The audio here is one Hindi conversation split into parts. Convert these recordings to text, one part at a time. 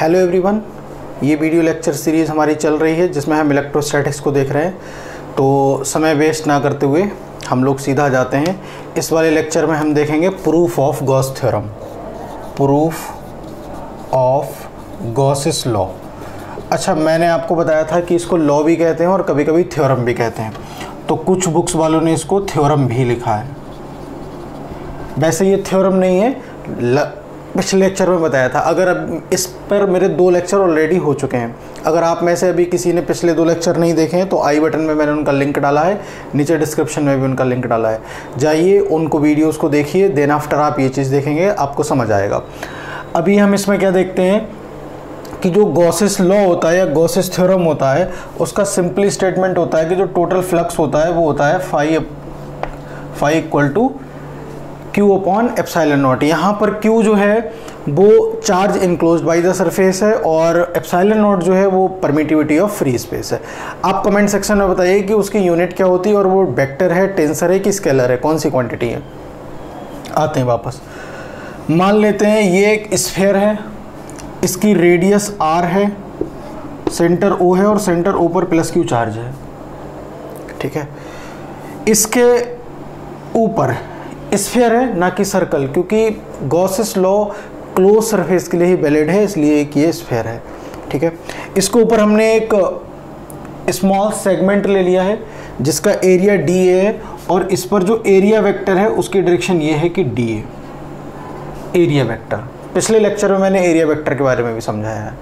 हेलो एवरीवन, ये वीडियो लेक्चर सीरीज़ हमारी चल रही है जिसमें हम इलेक्ट्रोस्टैटिक्स को देख रहे हैं। तो समय वेस्ट ना करते हुए हम लोग सीधा जाते हैं। इस वाले लेक्चर में हम देखेंगे proof of Gauss theorem, proof of Gauss's law. अच्छा, मैंने आपको बताया था कि इसको लॉ भी कहते हैं और कभी कभी थ्योरम भी कहते हैं। तो कुछ बुक्स वालों ने इसको थ्योरम भी लिखा है। वैसे ये थ्योरम नहीं है, पिछले लेक्चर में बताया था। अगर अब इस पर मेरे 2 लेक्चर ऑलरेडी हो चुके हैं। अगर आप में से अभी किसी ने पिछले 2 लेक्चर नहीं देखे हैं तो आई बटन में मैंने उनका लिंक डाला है, नीचे डिस्क्रिप्शन में भी उनका लिंक डाला है। जाइए उनको वीडियोस को देखिए, देन आफ्टर आप ये चीज़ देखेंगे, आपको समझ आएगा। अभी हम इसमें क्या देखते हैं कि जो गॉसिस लॉ होता है या गॉसिस थ्योरम होता है, उसका सिंपली स्टेटमेंट होता है कि जो टोटल फ्लक्स होता है वो होता है phi equal to Q upon epsilon naught. यहाँ पर Q जो है वो charge enclosed by the surface है और एप्सिलॉन नॉट जो है वो परमिटिविटी ऑफ फ्री स्पेस है। आप कमेंट सेक्शन में बताइए कि उसकी यूनिट क्या होती है और वो वेक्टर है, टेंसर है कि स्केलर है, कौन सी क्वांटिटी है। आते हैं वापस। मान लेते हैं ये एक स्फीयर है, इसकी रेडियस r है, सेंटर O है और सेंटर O पर प्लस Q चार्ज है। ठीक है, इसके ऊपर स्फीयर है ना कि सर्कल, क्योंकि गॉसिस लॉ क्लोज सरफेस के लिए ही वैलिड है, इसलिए एक ये स्फीयर है। ठीक है, इसके ऊपर हमने एक स्मॉल सेगमेंट ले लिया है जिसका एरिया DA है और इस पर जो एरिया वेक्टर है उसकी डायरेक्शन ये है कि DA एरिया वेक्टर। पिछले लेक्चर में मैंने एरिया वेक्टर के बारे में भी समझाया है।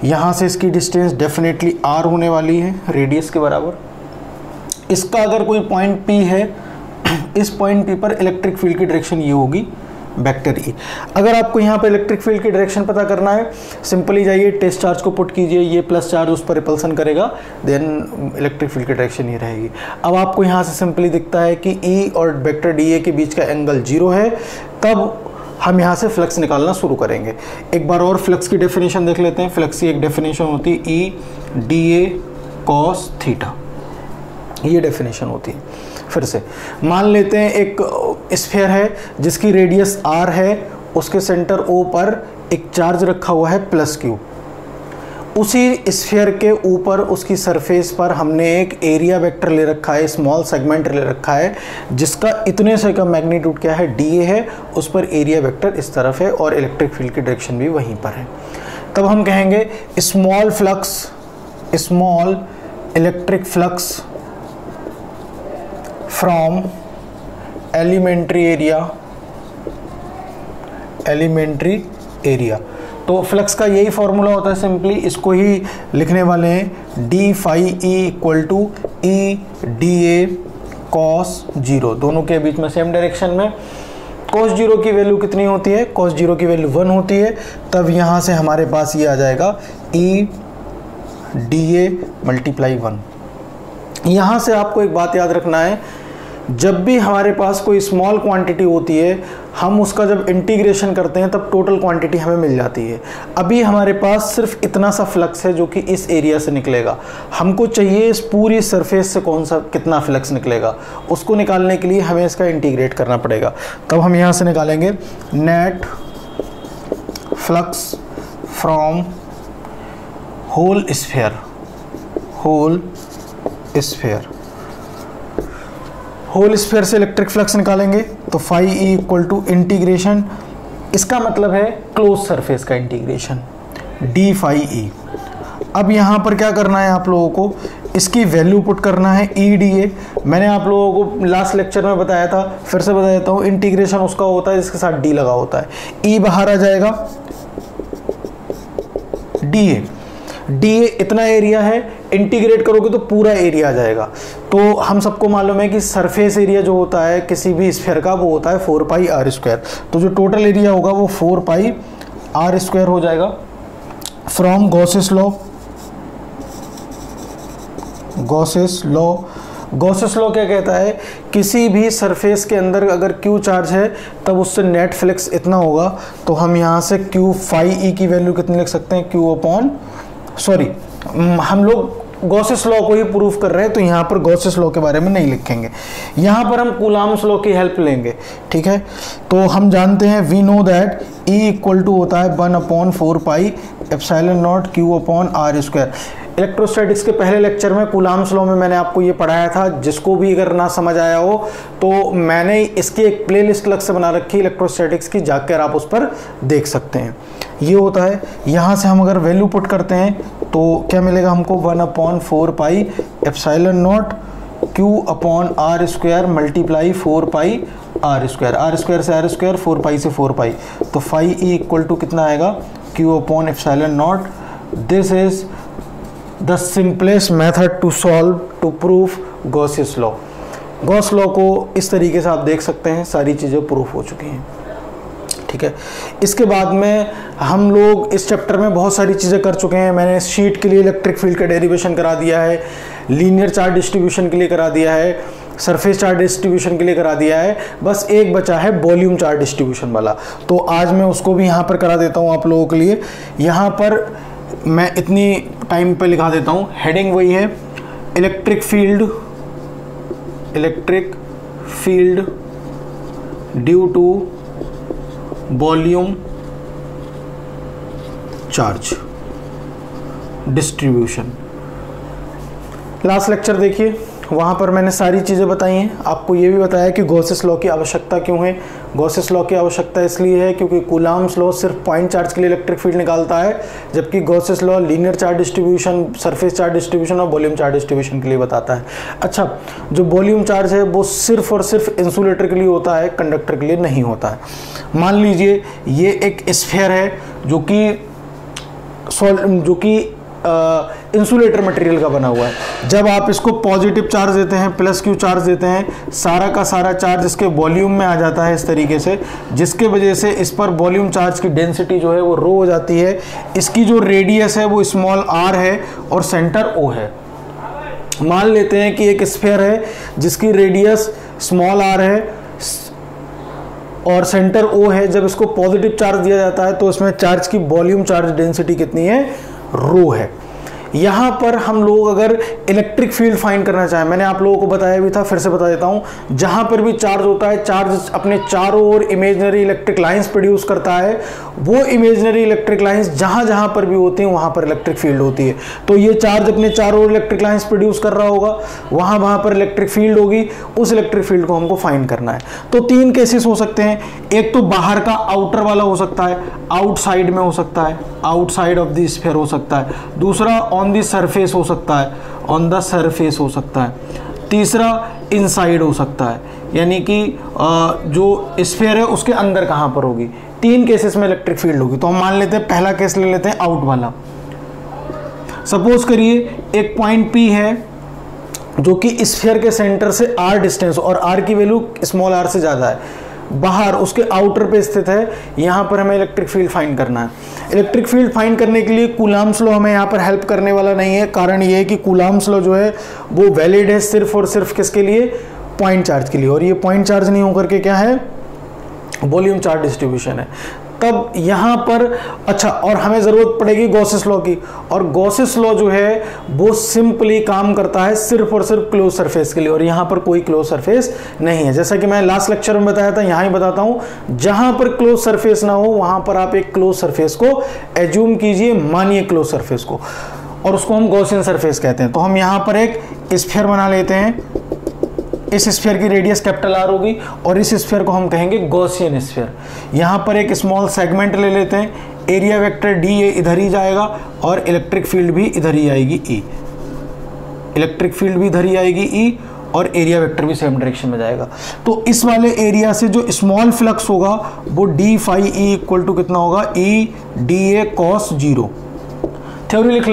यहाँ से इसकी डिस्टेंस डेफिनेटली R होने वाली है, रेडियस के बराबर। इसका अगर कोई पॉइंट P है, इस पॉइंट P पर इलेक्ट्रिक फील्ड की डायरेक्शन ये होगी वेक्टर E। अगर आपको यहाँ पर इलेक्ट्रिक फील्ड की डायरेक्शन पता करना है, सिंपली जाइए टेस्ट चार्ज को पुट कीजिए, ये प्लस चार्ज उस पर रिपल्सन करेगा, देन इलेक्ट्रिक फील्ड की डायरेक्शन ये रहेगी। अब आपको यहाँ से सिंपली दिखता है कि E और वेक्टर DA के बीच का एंगल 0 है, तब हम यहाँ से फ्लक्स निकालना शुरू करेंगे। एक बार और फ्लक्स की डेफिनेशन देख लेते हैं। फ्लक्स की एक डेफिनेशन होती है E DA cos थीटा, ये डेफिनेशन होती है। फिर से मान लेते हैं एक स्फीयर है जिसकी रेडियस r है, उसके सेंटर O पर एक चार्ज रखा हुआ है प्लस Q। उसी स्फीयर के ऊपर उसकी सरफेस पर हमने एक एरिया वेक्टर ले रखा है, स्मॉल सेगमेंट ले रखा है जिसका इतने से का मैग्नीट्यूड क्या है, DA है। उस पर एरिया वेक्टर इस तरफ है और इलेक्ट्रिक फील्ड की डायरेक्शन भी वहीं पर है। तब हम कहेंगे small flux, small electric flux from elementary area. तो फ्लक्स का यही फॉर्मूला होता है, सिंपली इसको ही लिखने वाले हैं d phi E equal to E DA cos 0। दोनों के बीच में सेम डायरेक्शन में। cos 0 की वैल्यू कितनी होती है? cos 0 की वैल्यू 1 होती है। तब यहाँ से हमारे पास ये आ जाएगा E DA मल्टीप्लाई 1। यहाँ से आपको एक बात याद रखना है, जब भी हमारे पास कोई स्मॉल क्वांटिटी होती है, हम उसका जब इंटीग्रेशन करते हैं तब टोटल क्वांटिटी हमें मिल जाती है। अभी हमारे पास सिर्फ इतना सा फ्लक्स है जो कि इस एरिया से निकलेगा। हमको चाहिए इस पूरी सरफेस से कौन सा कितना फ्लक्स निकलेगा, उसको निकालने के लिए हमें इसका इंटीग्रेट करना पड़ेगा। तब हम यहाँ से निकालेंगे net flux from whole sphere. Whole sphere से इलेक्ट्रिक फ्लक्स निकालेंगे तो phi E equal to integration, इसका मतलब है क्लोज सरफेस का इंटीग्रेशन, d फाई E। अब यहाँ पर क्या करना है आप लोगों को, इसकी वैल्यू पुट करना है E DA। मैंने आप लोगों को लास्ट लेक्चर में बताया था, फिर से बता देता हूँ। इंटीग्रेशन उसका होता है जिसके साथ D लगा होता है। E बाहर आ जाएगा, DA इतना एरिया है, इंटीग्रेट करोगे तो पूरा एरिया आ जाएगा। तो हम सबको मालूम है कि सरफेस एरिया जो होता है किसी भी स्फीयर का वो होता है 4 पाई r स्क्वायर। तो जो टोटल एरिया होगा वो 4 पाई r स्क्वायर हो जाएगा। फ्रॉम गॉसिस लॉ क्या कहता है, किसी भी सरफेस के अंदर अगर Q चार्ज है तब उससे नेट फ्लक्स इतना होगा। तो हम यहाँ से Q फाई E की वैल्यू कितनी लिख सकते हैं, Q अपॉन हम लोग गॉसेस लॉ को ही प्रूफ कर रहे हैं, तो यहाँ पर गॉसेस लॉ के बारे में नहीं लिखेंगे, यहाँ पर हम कूलाम्स लॉ की हेल्प लेंगे। ठीक है, तो हम जानते हैं we know that E equal to होता है 1/4 pi epsilon not Q/r²। Electrostatics के पहले लेक्चर में कूलाम्स लॉ में मैंने आपको ये पढ़ाया था, जिसको भी अगर ना समझ आया हो तो मैंने इसकी एक प्लेलिस्ट अलग से बना रखी है इलेक्ट्रोस्टैटिक्स की, जाकर आप उस पर देख सकते हैं। ये होता है, यहाँ से हम अगर वैल्यू पुट करते हैं तो क्या मिलेगा हमको 1/4 pi epsilon not Q/r² multiply 4 pi r², r² से r², 4 पाई से 4 पाई, तो फाई E इक्वल टू कितना आएगा Q/एप्सिलॉन nought. This is the simplest method to solve to proof Gauss's law. Gauss law को इस तरीके से आप देख सकते हैं, सारी चीज़ें प्रूफ हो चुकी हैं। ठीक है, इसके बाद में हम लोग इस चैप्टर में बहुत सारी चीज़ें कर चुके हैं। मैंने शीट के लिए इलेक्ट्रिक फील्ड का डेरिवेशन करा दिया है, लीनियर चार्ज डिस्ट्रीब्यूशन के लिए करा दिया है, सरफेस चार्ज डिस्ट्रीब्यूशन के लिए करा दिया है, बस एक बचा है वॉल्यूम चार्ज डिस्ट्रीब्यूशन वाला, तो आज मैं उसको भी यहाँ पर करा देता हूँ आप लोगों के लिए। यहाँ पर मैं इतनी टाइम पे लिखा देता हूँ, हेडिंग वही है, electric field due to volume charge distribution. Last lecture देखिए, वहाँ पर मैंने सारी चीज़ें बताई हैं, आपको ये भी बताया कि गॉसेस लॉ की आवश्यकता क्यों है। गॉसेस लॉ की आवश्यकता इसलिए है क्योंकि कूलाम्स लॉ सिर्फ पॉइंट चार्ज के लिए इलेक्ट्रिक फील्ड निकालता है, जबकि Gauss's law linear charge distribution, surface charge distribution और वॉल्यूम चार्ज डिस्ट्रीब्यूशन के लिए बताता है। अच्छा, जो वॉल्यूम चार्ज है वो सिर्फ और सिर्फ इंसुलेटर के लिए होता है, कंडक्टर के लिए नहीं होता है। मान लीजिए ये एक स्फीयर है जो कि इंसुलेटर मटेरियल का बना हुआ है। जब आप इसको पॉजिटिव चार्ज देते हैं, प्लस Q चार्ज देते हैं, सारा का सारा चार्ज इसके वॉल्यूम में आ जाता है इस तरीके से, जिसके वजह से इस पर वॉल्यूम चार्ज की डेंसिटी जो है वो रो हो जाती है। इसकी जो रेडियस है वो स्मॉल r है और सेंटर O है। मान लेते हैं कि एक स्फीयर है जिसकी रेडियस स्मॉल r है और सेंटर O है। जब इसको पॉजिटिव चार्ज दिया जाता है तो इसमें चार्ज की वॉल्यूम चार्ज डेंसिटी कितनी है, रो है। यहाँ पर हम लोग अगर इलेक्ट्रिक फील्ड फाइंड करना चाहें, मैंने आप लोगों को बताया भी था, फिर से बता देता हूँ, जहाँ पर भी चार्ज होता है, चार्ज अपने चारों ओर इमेजिनरी इलेक्ट्रिक लाइंस प्रोड्यूस करता है। वो इमेजिनरी इलेक्ट्रिक लाइंस जहाँ जहाँ पर भी होती हैं वहाँ पर इलेक्ट्रिक फील्ड होती है। तो ये चार्ज अपने चारों ओर इलेक्ट्रिक लाइंस प्रोड्यूस कर रहा होगा, वहाँ पर इलेक्ट्रिक फील्ड होगी, उस इलेक्ट्रिक फील्ड को हमको फाइंड करना है। तो तीन केसेस हो सकते हैं, एक तो बाहर का आउटर वाला हो सकता है, आउटसाइड में हो सकता है, आउटसाइड ऑफ द स्फीयर हो सकता है। दूसरा ऑन द सरफेस हो सकता है, ऑन द सरफेस हो सकता है। तीसरा इनसाइड हो सकता है, यानी कि जो स्फीयर है उसके अंदर कहाँ पर होगी। तीन केसेस में इलेक्ट्रिक फील्ड होगी। तो हम मान लेते हैं, पहला केस ले लेते हैं आउट वाला। सपोज करिए एक पॉइंट P है जो कि स्फीयर के सेंटर से r डिस्टेंस, और r की वैल्यू स्मॉल r से ज़्यादा है, बाहर उसके आउटर पे स्थित है। यहाँ पर हमें इलेक्ट्रिक फील्ड फाइंड करना है। इलेक्ट्रिक फील्ड फाइंड करने के लिए कूलाम्स लॉ हमें यहाँ पर हेल्प करने वाला नहीं है। कारण ये है कि कूलाम्स लॉ जो है वो वैलिड है सिर्फ और सिर्फ किसके लिए, पॉइंट चार्ज के लिए, और ये पॉइंट चार्ज नहीं होकर के क्या है, वॉल्यूम चार्ज डिस्ट्रीब्यूशन है। तब यहाँ पर अच्छा, और हमें ज़रूरत पड़ेगी गॉसेस लॉ की, और गॉसेस लॉ जो है वो सिंपली काम करता है सिर्फ और सिर्फ क्लोज सरफेस के लिए, और यहाँ पर कोई क्लोज सरफेस नहीं है। जैसा कि मैं लास्ट लेक्चर में बताया था, यहाँ ही बताता हूँ, जहाँ पर क्लोज सरफेस ना हो वहाँ पर आप एक क्लोज सरफेस को एज्यूम कीजिए, मानिए क्लोज सरफेस को, और उसको हम गॉसियन सरफेस कहते हैं। तो हम यहाँ पर एक स्फीयर बना लेते हैं, इस स्फीयर की रेडियस कैपिटल R होगी और इस स्फीयर को हम कहेंगे गॉसियन स्फीयर। यहाँ पर एक स्मॉल सेगमेंट ले लेते हैं, एरिया वेक्टर D इधर ही जाएगा और इलेक्ट्रिक फील्ड भी इधर ही आएगी E, इलेक्ट्रिक फील्ड भी इधर ही आएगी E, और एरिया वेक्टर भी सेम डायरेक्शन में जाएगा। तो इस वाले एरिया से जो स्मॉल फ्लक्स होगा वो d phi E equal to कितना होगा, E dA cos 0। थ्योरी लिख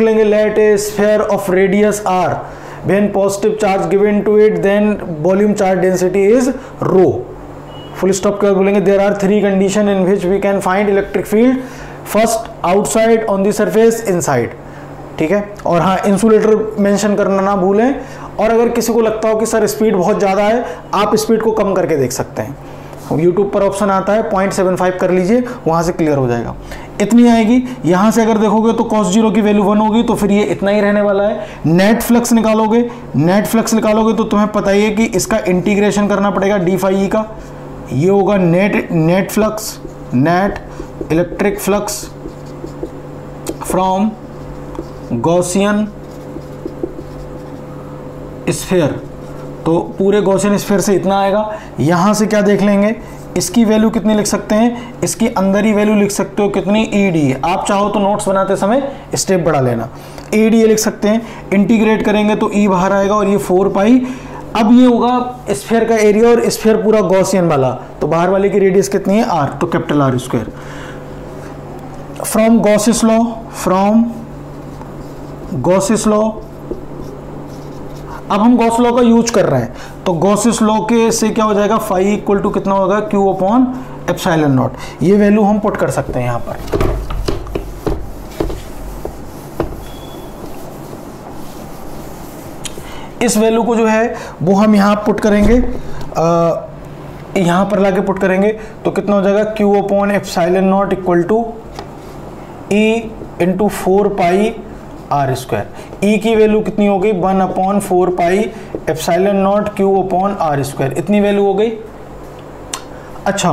लेंगे, let a sphere of radius R, when positive charge given to it, then volume charge density is rho। Full stop के बाद बोलेंगे there are three condition in which we can find electric field, first outside, on the surface, inside। ठीक है, और हाँ इंसुलेटर मेंशन करना ना भूलें। और अगर किसी को लगता हो कि सर स्पीड बहुत ज़्यादा है, आप स्पीड को कम करके देख सकते हैं। YouTube पर ऑप्शन आता है 0.75 कर लीजिए, वहाँ से क्लियर हो जाएगा। इतनी आएगी। यहाँ से अगर देखोगे तो cos 0 की वैल्यू 1 होगी, तो फिर ये इतना ही रहने वाला है। नेट फ्लक्स निकालोगे, नेट फ्लक्स निकालोगे तो तुम्हें पता ही है कि इसका इंटीग्रेशन करना पड़ेगा डी फाई ई का। ये होगा net flux, net electric flux from Gaussian sphere, तो पूरे गॉसियन स्फीयर से इतना आएगा। यहाँ से क्या देख लेंगे, इसकी वैल्यू कितनी लिख सकते हैं, इसकी अंदर ही वैल्यू लिख सकते हो कितनी, ED। आप चाहो तो नोट्स बनाते समय स्टेप बढ़ा लेना, ED लिख सकते हैं। इंटीग्रेट करेंगे तो E बाहर आएगा और ये 4 पाई। अब ये होगा स्फीयर का एरिया और स्फीयर पूरा गॉसियन वाला, तो बाहर वाले की रेडियस कितनी है, R, तो capital R square. From Gauss's law, from Gauss's law, अब हम गॉस लॉ का यूज कर रहे हैं, तो गॉसिस लॉ के से क्या हो जाएगा, फाई इक्वल टू कितना होगा, Q अपॉन एप्सिलॉन नॉट। ये वैल्यू हम पुट कर सकते हैं यहाँ पर। इस वैल्यू को जो है वो हम यहाँ पुट करेंगे, यहाँ पर लाके पुट करेंगे तो कितना हो जाएगा, Q upon epsilon naught equal to E into 4 pi R square. E की वैल्यू कितनी हो गई, 1 upon 4 pi epsilon naught Q upon R square, इतनी वैल्यू हो गई। अच्छा,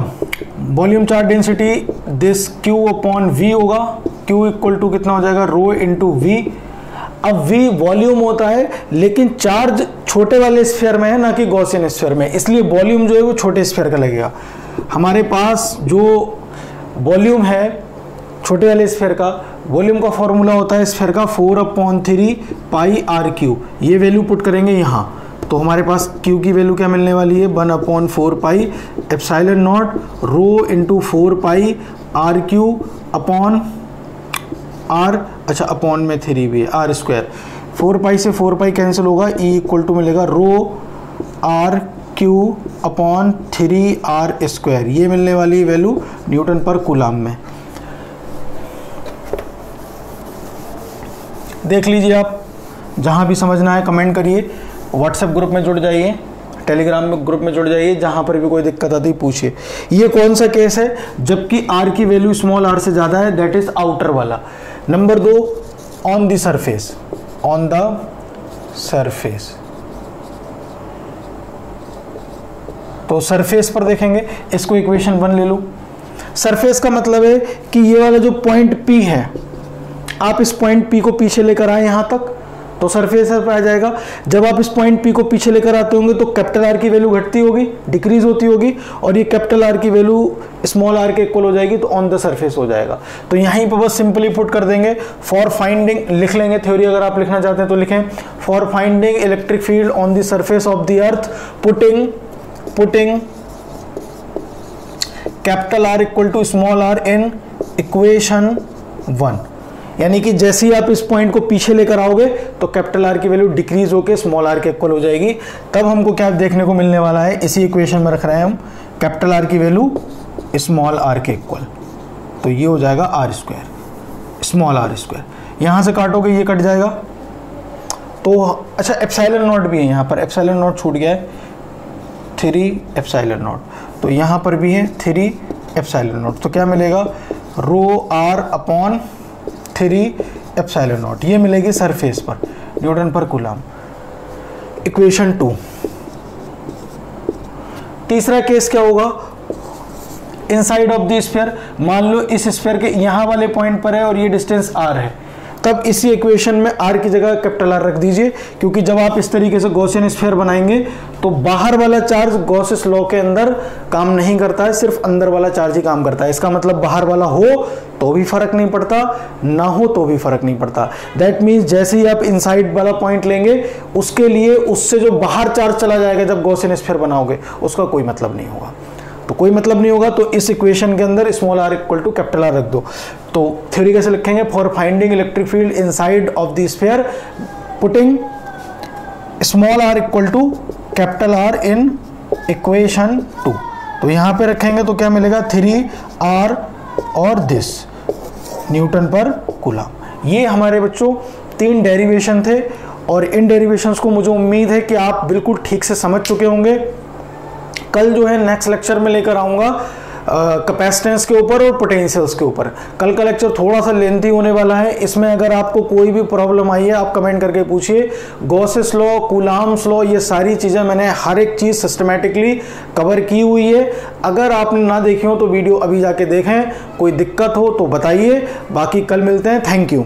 volume charge density this Q upon V होगा, Q इक्वल टू कितना हो जाएगा, रो इंटू V। अब V वॉल्यूम होता है, लेकिन चार्ज छोटे वाले स्फीयर में है ना कि गॉसियन स्फीयर में, इसलिए वॉल्यूम जो है वो छोटे स्फीयर का लगेगा। हमारे पास जो वॉल्यूम है छोटे वाले स्फीयर का, वॉल्यूम का फॉर्मूला होता है स्फीयर का 4/3 पाई RQ। ये वैल्यू पुट करेंगे यहाँ, तो हमारे पास Q की वैल्यू क्या मिलने वाली है, 1/4 pi epsilon naught rho into 4 pi RQ upon R, अच्छा अपॉन में 3 भी है, R स्क्वायर। 4 पाई से 4 पाई कैंसिल होगा, E इक्वल टू मिलेगा रो RQ अपॉन 3R स्क्वायर। ये मिलने वाली वैल्यू न्यूटन पर कूलाम में। देख लीजिए आप, जहाँ भी समझना है कमेंट करिए, व्हाट्सएप ग्रुप में जुड़ जाइए, टेलीग्राम में ग्रुप में जुड़ जाइए, जहाँ पर भी कोई दिक्कत आती पूछिए। ये कौन सा केस है, जबकि R की वैल्यू स्मॉल r से ज़्यादा है, दैट इज आउटर वाला। Number 2, on the surface, on the surface, तो सरफेस पर देखेंगे, इसको इक्वेशन 1 ले लो। सरफेस का मतलब है कि ये वाला जो पॉइंट P है, आप इस पॉइंट P को पीछे लेकर आए यहाँ तक, तो सरफेस पर आ जाएगा। जब आप इस पॉइंट P को पीछे लेकर आते होंगे तो कैपिटल R की वैल्यू घटती होगी, डिक्रीज होती होगी, और ये कैपिटल R की वैल्यू स्मॉल r के इक्वल हो जाएगी, तो ऑन द सरफेस हो जाएगा। तो यहीं पर बस सिंपली पुट कर देंगे। फॉर फाइंडिंग लिख लेंगे, थ्योरी अगर आप लिखना चाहते हैं तो लिखें, for finding electric field on the surface of the earth putting capital R equal to small r in equation 1। यानी कि जैसे ही आप इस पॉइंट को पीछे लेकर आओगे तो कैपिटल R की वैल्यू डिक्रीज होकर स्मॉल r के इक्वल हो जाएगी। तब हमको क्या देखने को मिलने वाला है, इसी इक्वेशन में रख रहे हैं हम, कैपिटल R की वैल्यू स्मॉल r के इक्वल, तो ये हो जाएगा R square, small r square. यहाँ से काटोगे ये कट जाएगा, तो अच्छा एप्सिलॉन नॉट भी है यहाँ पर, एप्सिलॉन नॉट छूट गया है, 3 एप्सिलॉन नॉट, तो यहाँ पर भी है 3 एप्सिलॉन नॉट, तो क्या मिलेगा, रो r अपॉन 3 एप्सिलॉन नॉट। ये मिलेगी सरफेस पर न्यूटन पर कूलाम। इक्वेशन 2। तीसरा केस क्या होगा, इनसाइड ऑफ द स्फीयर, मान लो इस स्फीयर के यहाँ वाले पॉइंट पर है और ये डिस्टेंस r है, तब इसी इक्वेशन में r की जगह कैपिटल R रख दीजिए, क्योंकि जब आप इस तरीके से गॉसियन स्फीयर बनाएंगे तो बाहर वाला चार्ज गॉसियस लॉ के अंदर काम नहीं करता है, सिर्फ अंदर वाला चार्ज ही काम करता है। इसका मतलब बाहर वाला हो तो भी फर्क नहीं पड़ता, ना हो तो भी फर्क नहीं पड़ता। दैट मीन्स जैसे ही आप इनसाइड वाला पॉइंट लेंगे, उसके लिए उससे जो बाहर चार्ज चला जाएगा जब गॉसियन स्फीयर बनाओगे, उसका कोई मतलब नहीं होगा। तो कोई मतलब नहीं होगा, तो इस इक्वेशन के अंदर small r equal to capital R रख दो। तो थ्योरी कैसे लिखेंगे, for finding electric field inside of the sphere putting small r equal to capital R in equation 2। तो यहाँ पे रखेंगे तो क्या मिलेगा, 3r और दिस न्यूटन पर कूलाम। ये हमारे बच्चों 3 डेरिवेशन थे, और इन डेरिवेशंस को मुझे उम्मीद है कि आप बिल्कुल ठीक से समझ चुके होंगे। कल जो है नेक्स्ट लेक्चर में लेकर आऊँगा कैपेसिटेंस के ऊपर और पोटेंशियल्स के ऊपर। कल का लेक्चर थोड़ा सा लेंथी होने वाला है, इसमें अगर आपको कोई भी प्रॉब्लम आई है आप कमेंट करके पूछिए। गॉसेस लॉ, कूलाम्स लॉ, ये सारी चीज़ें मैंने हर एक चीज़ सिस्टमेटिकली कवर की हुई है। अगर आपने ना देखी हो तो वीडियो अभी जाके देखें, कोई दिक्कत हो तो बताइए। बाकी कल मिलते हैं, थैंक यू।